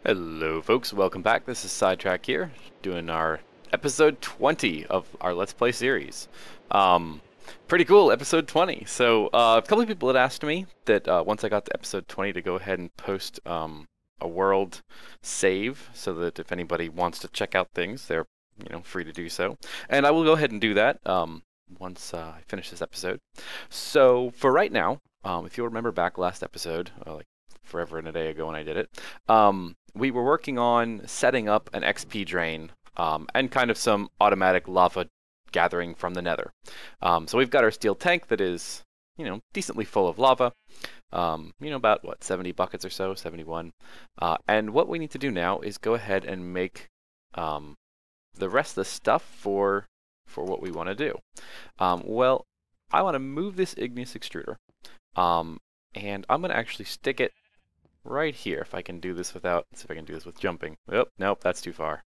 Hello folks, welcome back. This is Sidetrack here, doing our episode 20 of our Let's Play series. Pretty cool, episode 20. So, a couple of people had asked me that once I got to episode 20 to go ahead and post a world save, so that if anybody wants to check out things, they're free to do so. And I will go ahead and do that once I finish this episode. So, for right now, if you'll remember back last episode, like forever and a day ago when I did it, we were working on setting up an XP drain and kind of some automatic lava gathering from the nether. So we've got our steel tank that is, decently full of lava. About what, 70 buckets or so, 71. And what we need to do now is go ahead and make the rest of the stuff for what we want to do. Well, I want to move this Igneous Extruder, and I'm going to actually stick it right here. If I can do this without, let's see if I can do this with jumping. Oh, nope, that's too far.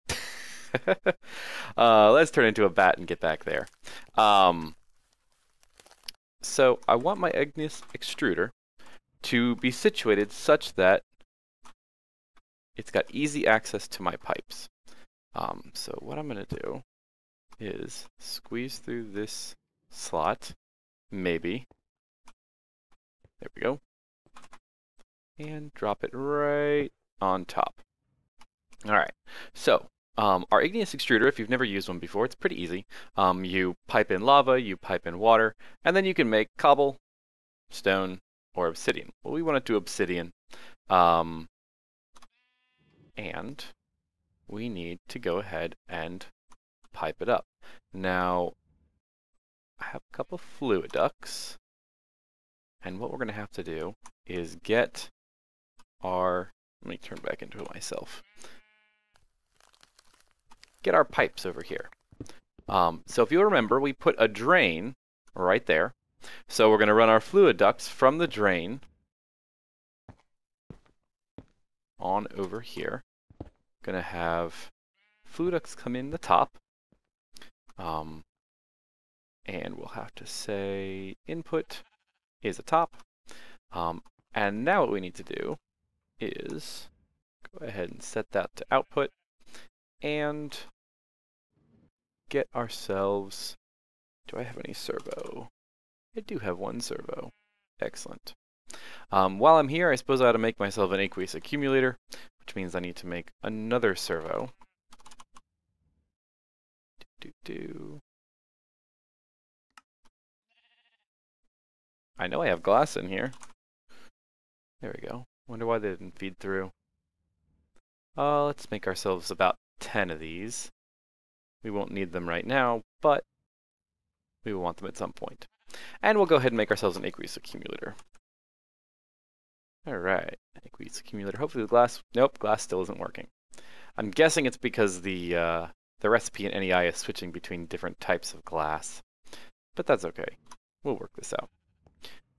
Let's turn into a bat and get back there. So I want my Igneous Extruder to be situated such that it's got easy access to my pipes. So what I'm going to do is squeeze through this slot, maybe. There we go. And drop it right on top. Alright, so our Igneous Extruder, if you've never used one before, it's pretty easy. You pipe in lava, you pipe in water, and then you can make cobble, stone, or obsidian. Well, we want to do obsidian. And we need to go ahead and pipe it up. Now, I have a couple of fluid ducts, and what we're going to have to do is get let me turn back into it myself. Get our pipes over here. So if you remember, we put a drain right there. So we're going to run our fluid ducts from the drain on over here. Going to have fluid ducts come in the top. And we'll have to say input is a top. And now what we need to do is go ahead and set that to output and get ourselves, do I have any servo? I do have one servo. Excellent. While I'm here, I suppose I ought to make myself an aqueous accumulator, which means I need to make another servo. I know I have glass in here. There we go. Wonder why they didn't feed through. Let's make ourselves about 10 of these. We won't need them right now, but we will want them at some point. And we'll go ahead and make ourselves an aqueous accumulator. Alright, aqueous accumulator. Hopefully the glass, nope, glass still isn't working. I'm guessing it's because the recipe in NEI is switching between different types of glass. But that's okay. We'll work this out.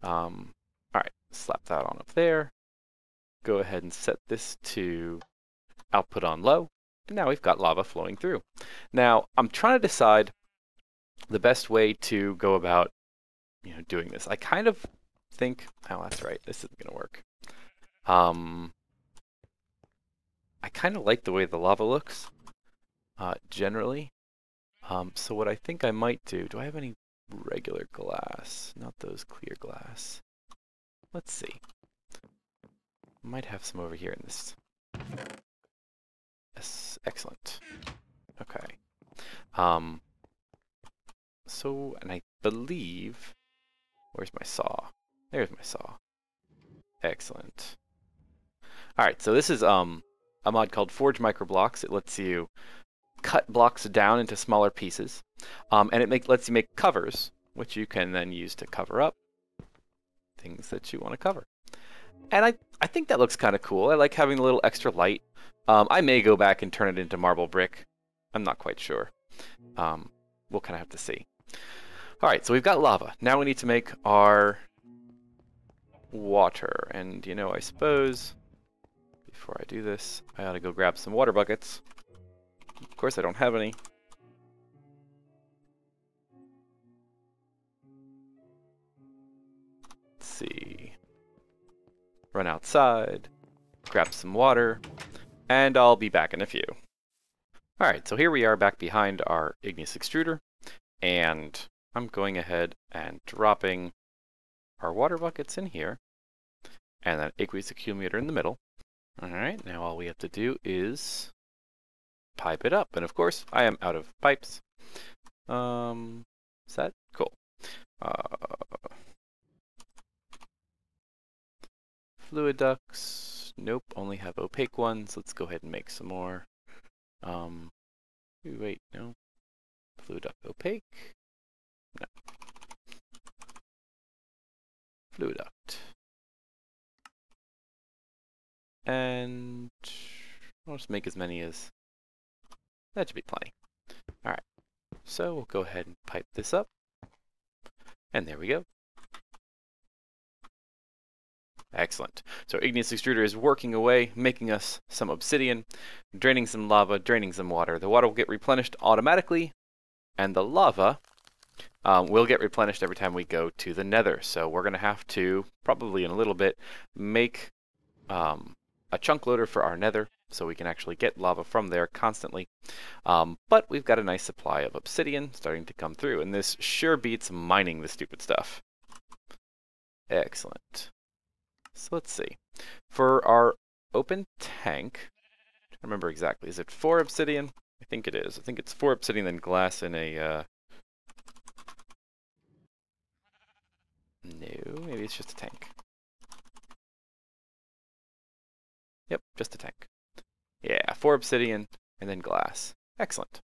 Alright, slap that on up there. Go ahead and set this to output on low. And now we've got lava flowing through. Now, I'm trying to decide the best way to go about, doing this. I kind of think, oh, that's right, this isn't going to work. I kind of like the way the lava looks, generally. So what I think I might do I have any regular glass? Not those clear glass. Let's see. Might have some over here in this. Yes, excellent. Okay. So, and I believe, where's my saw? There's my saw. Excellent. Alright, so this is a mod called Forge Microblocks. It lets you cut blocks down into smaller pieces. And it lets you make covers, which you can then use to cover up things that you want to cover. And I think that looks kind of cool. I like having a little extra light. I may go back and turn it into marble brick. I'm not quite sure. We'll kind of have to see. Alright, so we've got lava. Now we need to make our water. And, I suppose before I do this, I ought to go grab some water buckets. Of course, I don't have any. Let's see. Run outside, grab some water, and I'll be back in a few. Alright, so here we are back behind our Igneous Extruder, and I'm going ahead and dropping our water buckets in here, and that aqueous accumulator in the middle. Alright, now all we have to do is pipe it up, and of course I am out of pipes. Is that cool? Fluid ducts, nope, only have opaque ones. Let's go ahead and make some more. Wait, no. Fluid duct opaque. No. Fluid duct. And I'll just make as many as that should be plenty. Alright. So we'll go ahead and pipe this up. And there we go. Excellent. So Igneous Extruder is working away, making us some obsidian, draining some lava, draining some water. The water will get replenished automatically, and the lava will get replenished every time we go to the nether. So we're going to have to, probably in a little bit, make a chunk loader for our nether, so we can actually get lava from there constantly. But we've got a nice supply of obsidian starting to come through, and this sure beats mining the stupid stuff. Excellent. So let's see. For our open tank, I don't remember exactly, is it 4 obsidian? I think it is. I think it's 4 obsidian, then glass in a... No, maybe it's just a tank. Yep, just a tank. Yeah, 4 obsidian, and then glass. Excellent.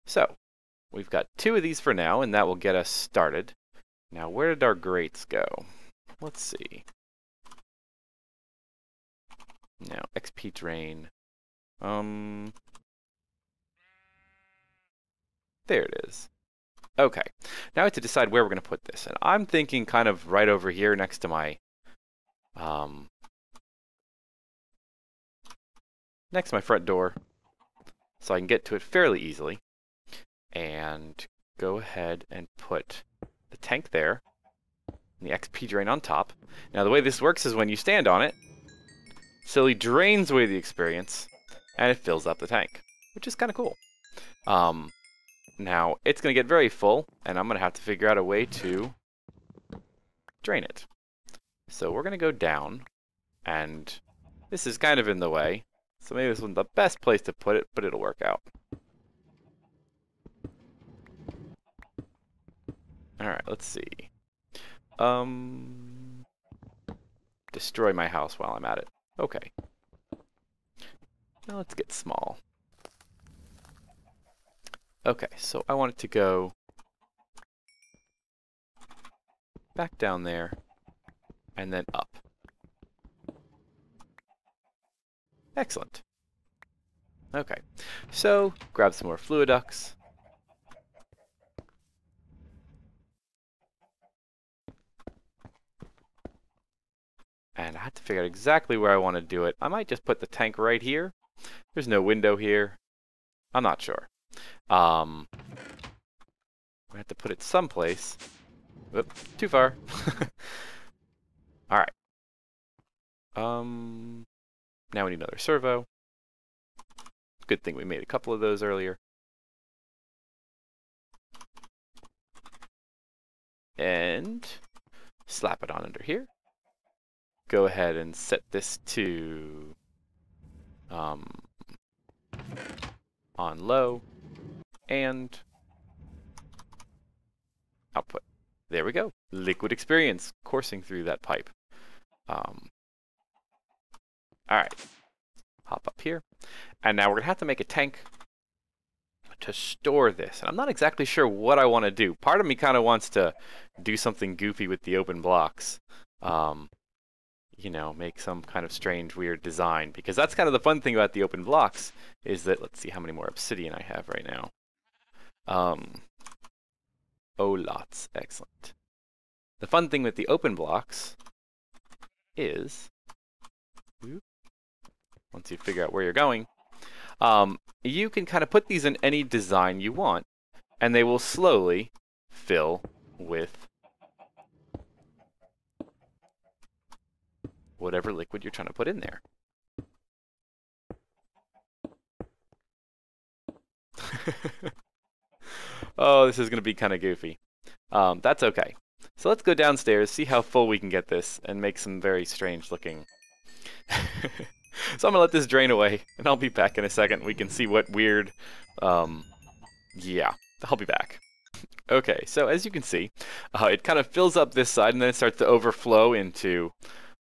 So, we've got 2 of these for now, and that will get us started. Now, where did our grates go? Let's see. Now, XP drain. There it is. Okay. Now I have to decide where we're going to put this. And I'm thinking kind of right over here next to my front door, so I can get to it fairly easily. And go ahead and put the tank there, and the XP drain on top. Now the way this works is when you stand on it, slowly drains away the experience, and it fills up the tank, which is kind of cool. Now, it's going to get very full, and I'm going to have to figure out a way to drain it. So we're going to go down, and this is kind of in the way, so maybe this isn't the best place to put it, but it'll work out. Alright, let's see. Destroy my house while I'm at it. Okay. Now let's get small. Okay, so I want it to go back down there and then up. Excellent. Okay, so grab some more fluid ducts. And I have to figure out exactly where I want to do it. I might just put the tank right here. There's no window here. I'm not sure. We have to put it someplace. Whoop, too far. Alright. Now we need another servo. Good thing we made a couple of those earlier. And slap it on under here. Go ahead and set this to on low and output. There we go. Liquid experience coursing through that pipe. Alright. Hop up here. And now we're going to have to make a tank to store this. And I'm not exactly sure what I want to do. Part of me kind of wants to do something goofy with the OpenBlocks. You know, make some kind of strange, weird design. Because that's kind of the fun thing about the OpenBlocks, is that, let's see how many more obsidian I have right now. Oh, lots. Excellent. The fun thing with the OpenBlocks is, once you figure out where you're going, you can kind of put these in any design you want, and they will slowly fill with whatever liquid you're trying to put in there. Oh, this is going to be kind of goofy. That's okay. So let's go downstairs, see how full we can get this, and make some very strange looking. So I'm going to let this drain away, and I'll be back in a second. We can see what weird... yeah, I'll be back. Okay, so as you can see, it kind of fills up this side, and then it starts to overflow into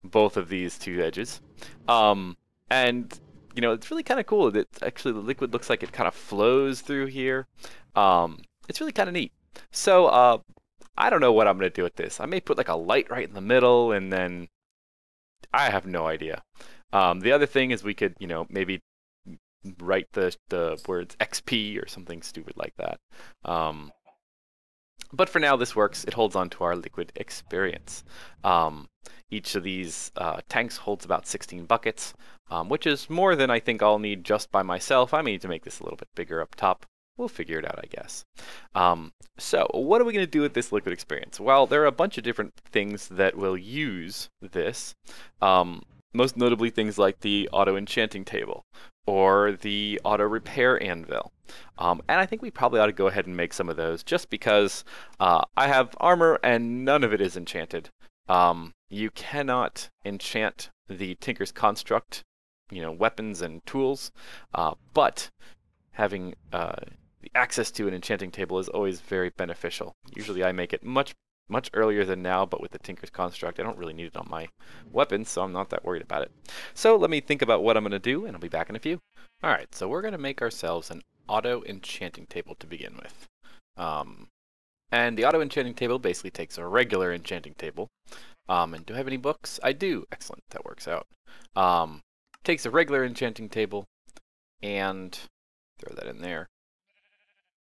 both of these two edges. And, you know, it's really kind of cool that actually the liquid looks like it kind of flows through here. It's really kind of neat. So, I don't know what I'm going to do with this. I may put like a light right in the middle, and then I have no idea. The other thing is we could, you know, maybe write the words XP or something stupid like that. But for now, this works. It holds on to our liquid experience. Each of these tanks holds about 16 buckets, which is more than I think I'll need just by myself. I may need to make this a little bit bigger up top. We'll figure it out, I guess. So what are we going to do with this liquid experience? Well, there are a bunch of different things that will use this. Most notably things like the auto-enchanting table or the auto-repair anvil. And I think we probably ought to go ahead and make some of those just because I have armor and none of it is enchanted. You cannot enchant the Tinker's Construct, you know, weapons and tools, but having the access to an enchanting table is always very beneficial. Usually I make it much earlier than now, but with the Tinker's Construct, I don't really need it on my weapons, so I'm not that worried about it. So let me think about what I'm going to do, and I'll be back in a few. Alright, so we're going to make ourselves an auto-enchanting table to begin with. And the auto-enchanting table basically takes a regular enchanting table. And do I have any books? I do. Excellent, that works out. Takes a regular enchanting table, and throw that in there.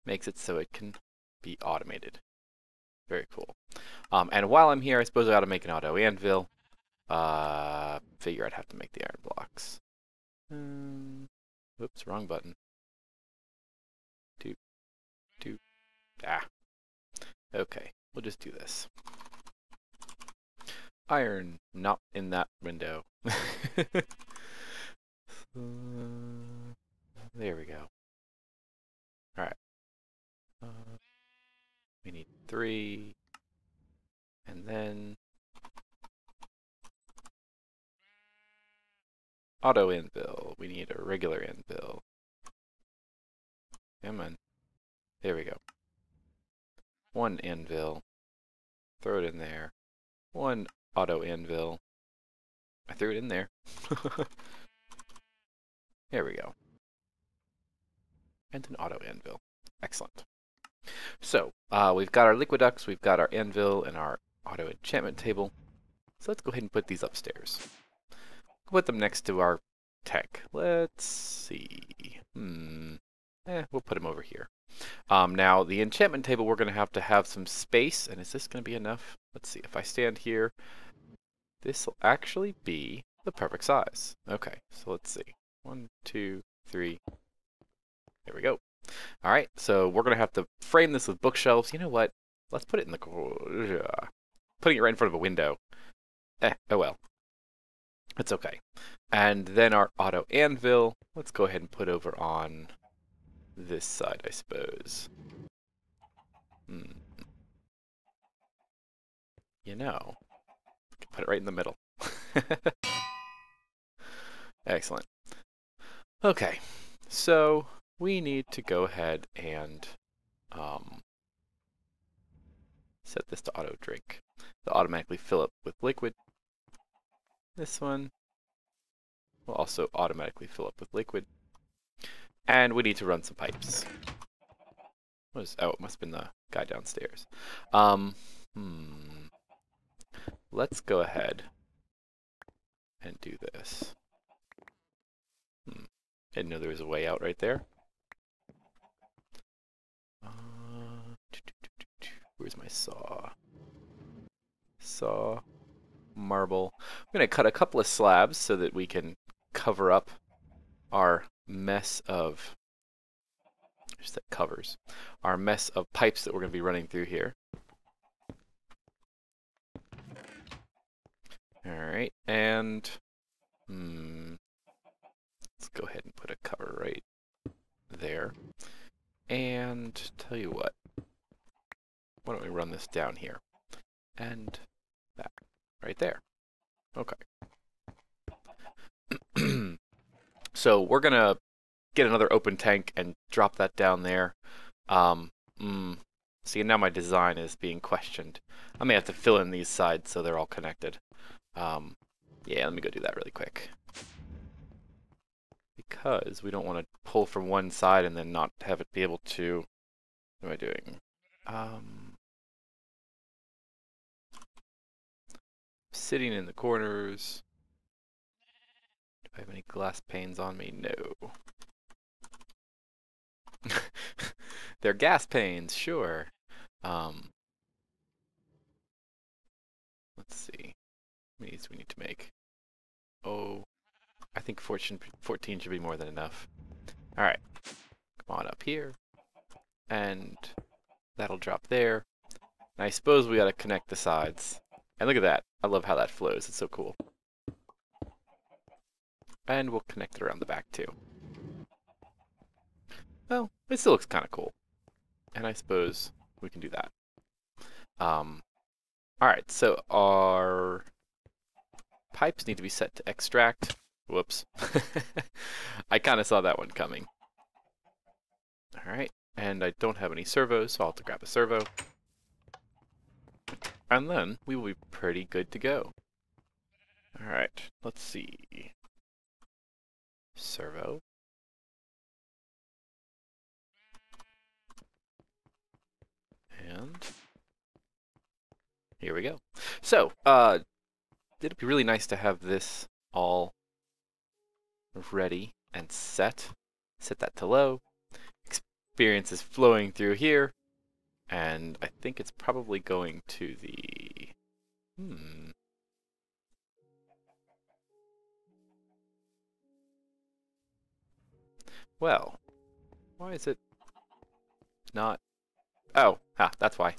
Makes it so it can be automated. Very cool. And while I'm here, I suppose I ought to make an auto anvil. Figure I'd have to make the iron blocks. Whoops, wrong button. Ah. Okay, we'll just do this. Iron, not in that window. There we go. Alright. We need 3. And then auto anvil. We need a regular anvil. Come on. There we go. 1 anvil. Throw it in there. 1 auto anvil. I threw it in there. There we go. And an auto anvil. Excellent. So, we've got our liquid ducts, we've got our anvil, and our auto enchantment table. So let's go ahead and put these upstairs. Put them next to our tech. Let's see. We'll put them over here. Now, the enchantment table, we're going to have some space, and is this going to be enough? Let's see. If I stand here, this will actually be the perfect size. Okay, so let's see. 1, 2, 3. There we go. All right, so we're going to have to frame this with bookshelves. You know what? Let's put it in the corner. Putting it right in front of a window. Oh well. It's okay. And then our auto anvil, let's go ahead and put over on this side, I suppose. You know, put it right in the middle. Excellent. Okay, so we need to go ahead and set this to auto drink. It'll automatically fill up with liquid. This one will also automatically fill up with liquid. And we need to run some pipes. Oh, it must have been the guy downstairs. Let's go ahead and do this. Didn't know there was a way out right there. Where's my saw? Saw, marble. I'm going to cut a couple of slabs so that we can cover up our mess of, just that covers, our mess of pipes that we're going to be running through here. Alright, and let's go ahead and put a cover right there. And tell you what, why don't we run this down here? And that, right there. Okay. So we're going to get another open tank and drop that down there. See, now my design is being questioned. I may have to fill in these sides so they're all connected. Yeah, let me go do that really quick. Because we don't want to pull from one side and then not have it be able to... What am I doing? Sitting in the corners. Do I have any glass panes on me? No. They're gas panes, sure. Let's see. How many do we need to make? Oh, I think 14 should be more than enough. Alright. Come on up here. And that'll drop there. And I suppose we gotta connect the sides. And look at that. I love how that flows. It's so cool. And we'll connect it around the back too. Well, it still looks kind of cool. And I suppose we can do that. Alright, so our pipes need to be set to extract. Whoops. I kind of saw that one coming. Alright, and I don't have any servos, so I'll have to grab a servo. And then we will be pretty good to go. Alright, let's see. Servo. And here we go. So, it'd be really nice to have this all ready and set. Set that to low. Experience is flowing through here. And I think it's probably going to the... Well, why is it not... Oh, that's why.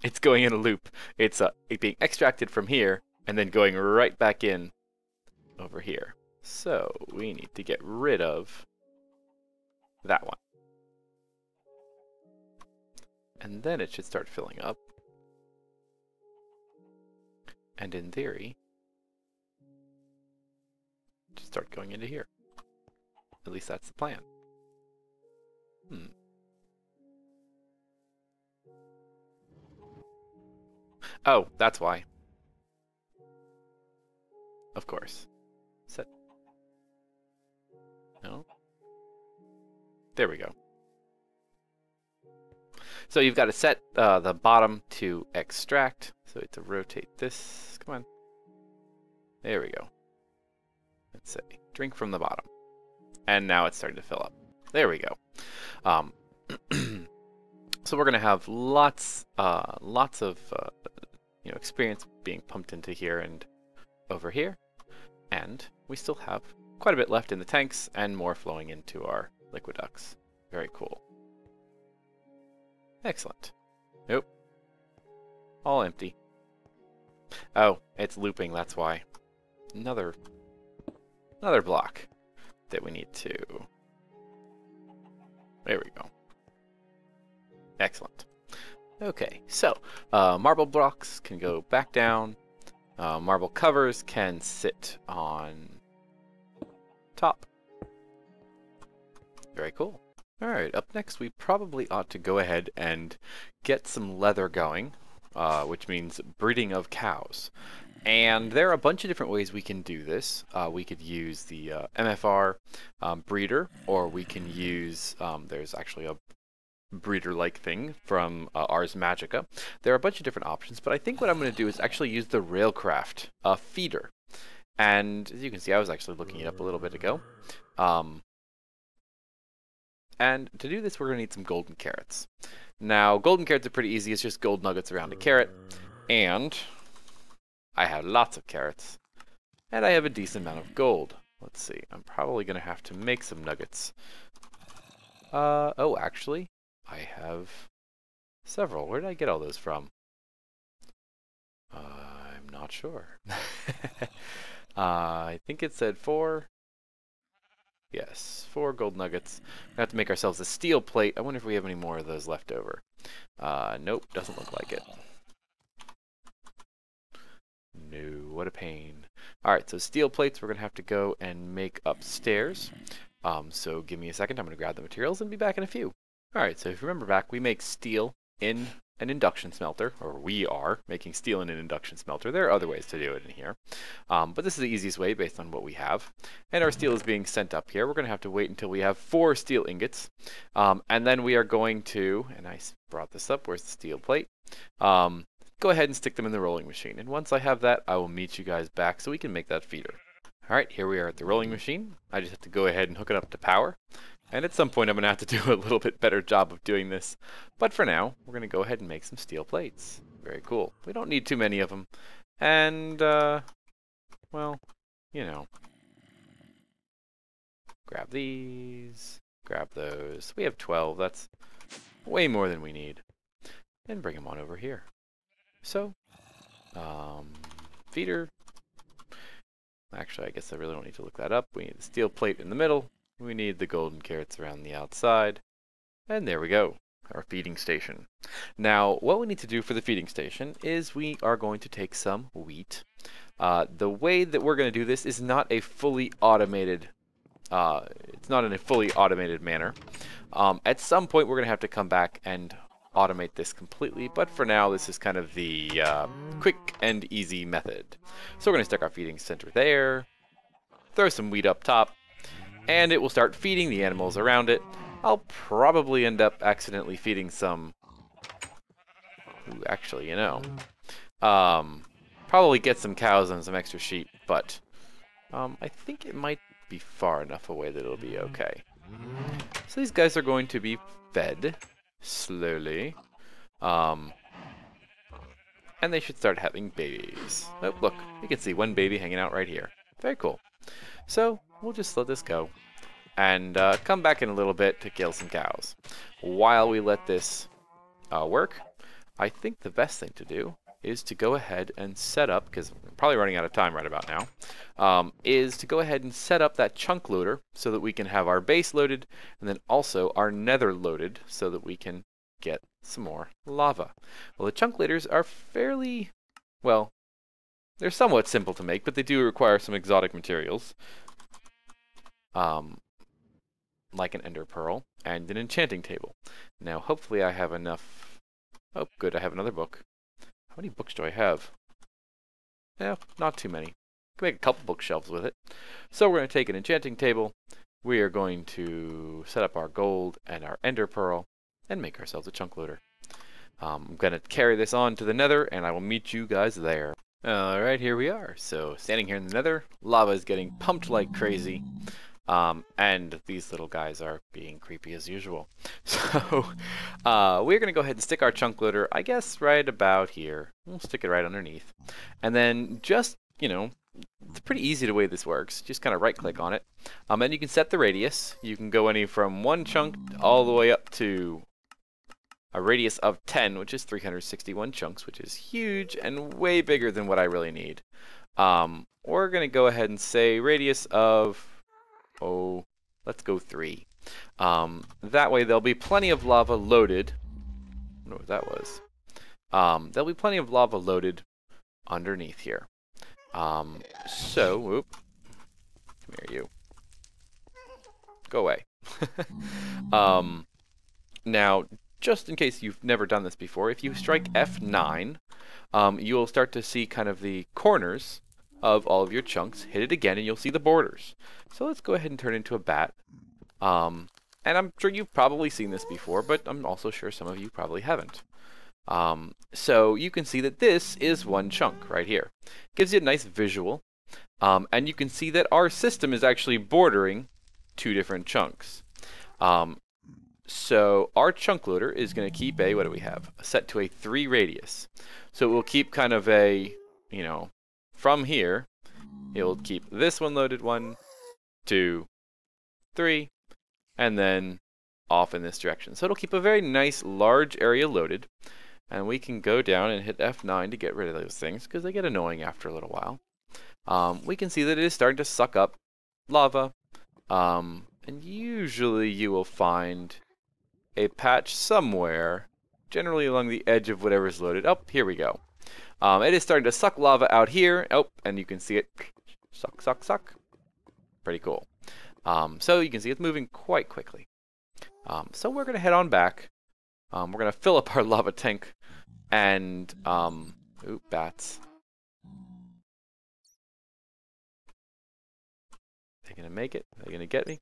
It's going in a loop. It's it being extracted from here and then going right back in over here. So we need to get rid of that one. And then it should start filling up. And in theory, it should start going into here. At least that's the plan. Oh, that's why. Of course. Set. No. There we go. So you've got to set the bottom to extract. So we have to rotate this. Come on. There we go. Let's say drink from the bottom. And now it's starting to fill up. There we go. So we're going to have lots of experience being pumped into here and over here. And we still have quite a bit left in the tanks and more flowing into our liquid ducts. Very cool. Excellent. Nope. All empty. Oh, it's looping, that's why. Another block that we need to... There we go. Excellent. Okay, so marble blocks can go back down. Marble covers can sit on top. Very cool. Alright, up next we probably ought to go ahead and get some leather going, which means breeding of cows. And there are a bunch of different ways we can do this. We could use the MFR breeder, or we can use, there's actually a breeder-like thing from Ars Magica. There are a bunch of different options, but I think what I'm going to do is actually use the Railcraft feeder. And as you can see, I was actually looking it up a little bit ago. And to do this, we're going to need some golden carrots. Now, golden carrots are pretty easy. It's just gold nuggets around a carrot. And I have lots of carrots. And I have a decent amount of gold. Let's see. I'm probably going to have to make some nuggets. Oh, actually, I have several. Where did I get all those from? I'm not sure. I think it said 4. Yes, 4 gold nuggets. We have to make ourselves a steel plate. I wonder if we have any more of those left over. Nope, doesn't look like it. No, what a pain. Alright, so steel plates we're going to have to go and make upstairs. So give me a second, I'm going to grab the materials and be back in a few. Alright, so if you remember back, we make steel in an induction smelter, or we are making steel in an induction smelter. There are other ways to do it in here, but this is the easiest way based on what we have. And our steel is being sent up here. We're going to have to wait until we have 4 steel ingots, and then we are going to, and I brought this up, where's the steel plate? Go ahead and stick them in the rolling machine. And once I have that, I will meet you guys back so we can make that feeder. Alright, here we are at the rolling machine. I just have to go ahead and hook it up to power. And at some point I'm going to have to do a little bit better job of doing this. But for now, we're going to go ahead and make some steel plates. Very cool. We don't need too many of them. And, well, you know. Grab these. Grab those. We have 12. That's way more than we need. And bring them on over here. So, feeder. Actually, I guess I really don't need to look that up. We need the steel plate in the middle. We need the golden carrots around the outside. And there we go, our feeding station. Now, what we need to do for the feeding station is we are going to take some wheat. The way that we're going to do this is not a fully automated, it's not in a fully automated manner. At some point, we're going to have to come back and automate this completely, but for now, this is kind of the quick and easy method. So we're going to stick our feeding center there, throw some wheat up top, and it will start feeding the animals around it. I'll probably end up accidentally feeding some... Ooh, actually, you know. Probably get some cows and some extra sheep, but I think it might be far enough away that it'll be okay. So these guys are going to be fed slowly. And they should start having babies. Oh, look, you can see one baby hanging out right here. Very cool. So we'll just let this go and come back in a little bit to kill some cows. While we let this work, I think the best thing to do is to go ahead and set up, because I'm probably running out of time right about now, is to go ahead and set up that chunk loader so that we can have our base loaded and then also our nether loaded so that we can get some more lava. Well, the chunk loaders are fairly, well, they're somewhat simple to make, but they do require some exotic materials. Like an ender pearl and an enchanting table. Now, hopefully I have enough. Oh, good, I have another book. How many books do I have? No, not too many. I can make a couple bookshelves with it. So we're going to take an enchanting table. We are going to set up our gold and our ender pearl and make ourselves a chunk loader. I'm going to carry this on to the nether, and I will meet you guys there. Alright, here we are. So, standing here in the nether, lava is getting pumped like crazy. And these little guys are being creepy as usual. So, we're going to go ahead and stick our chunk loader, I guess, right about here. We'll stick it right underneath. And then just, you know, it's pretty easy the way this works. Just kind of right-click on it. And you can set the radius. You can go any from one chunk all the way up to a radius of 10, which is 361 chunks, which is huge and way bigger than what I really need. We're going to go ahead and say radius of... Oh, let's go 3. That way there'll be plenty of lava loaded. I don't know what that was. There'll be plenty of lava loaded underneath here. So, whoop. Come here, you. Go away. Now, just in case you've never done this before, if you strike F9, you'll start to see kind of the corners of all of your chunks. Hit it again and you'll see the borders. So let's go ahead and turn it into a bat. And I'm sure you've probably seen this before, but I'm also sure some of you probably haven't. So you can see that this is one chunk right here. Gives you a nice visual. And you can see that our system is actually bordering 2 different chunks. So our chunk loader is going to keep a, what do we have? Set to a 3 radius. So it will keep kind of a, you know, from here, it'll keep this one loaded 1, 2, 3, and then off in this direction. So it'll keep a very nice large area loaded. And we can go down and hit F9 to get rid of those things because they get annoying after a little while. We can see that it is starting to suck up lava. And usually you will find a patch somewhere generally along the edge of whatever's loaded. Oh, here we go. It is starting to suck lava out here. Oh, and you can see it suck, suck, suck. Pretty cool. So you can see it's moving quite quickly. So we're going to head on back. We're going to fill up our lava tank and, ooh, bats. They're going to make it. They're going to get me.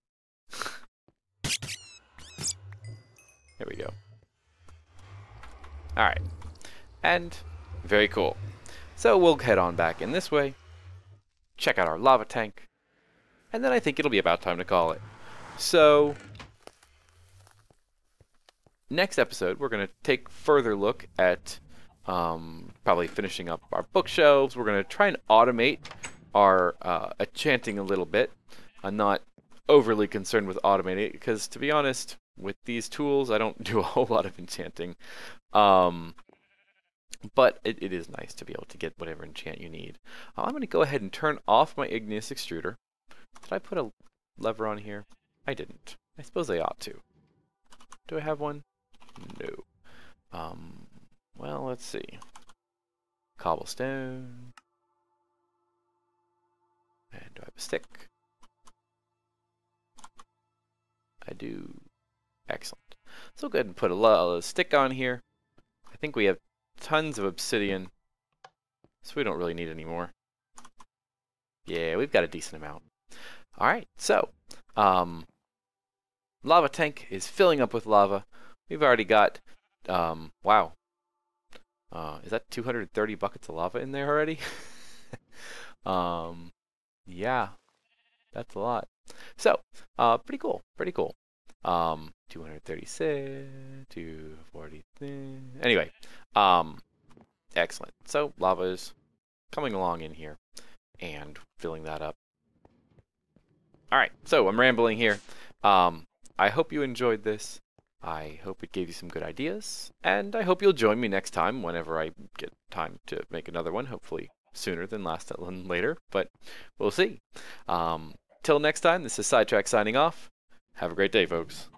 Here we go. Alright. And very cool. So we'll head on back in this way. Check out our lava tank. And then I think it'll be about time to call it. So next episode, we're going to take further look at probably finishing up our bookshelves. We're going to try and automate our enchanting a little bit. I'm not overly concerned with automating it because, to be honest, with these tools, I don't do a whole lot of enchanting. But it is nice to be able to get whatever enchant you need. I'm going to go ahead and turn off my Igneous Extruder. Did I put a lever on here? I didn't. I suppose I ought to. Do I have one? No. Well, let's see. Cobblestone. And do I have a stick? I do. Excellent. So we'll go ahead and put a stick on here. I think we have tons of obsidian, so we don't really need any more. Yeah, we've got a decent amount. Alright, so lava tank is filling up with lava. We've already got wow. Is that 230 buckets of lava in there already? Yeah, that's a lot. So, pretty cool, pretty cool. 236, 240. Anyway, excellent. So lava is coming along in here and filling that up. All right, so I'm rambling here. I hope you enjoyed this. I hope it gave you some good ideas, and I hope you'll join me next time whenever I get time to make another one. Hopefully sooner than later, but we'll see. Till next time, this is Sidetrack signing off. Have a great day, folks.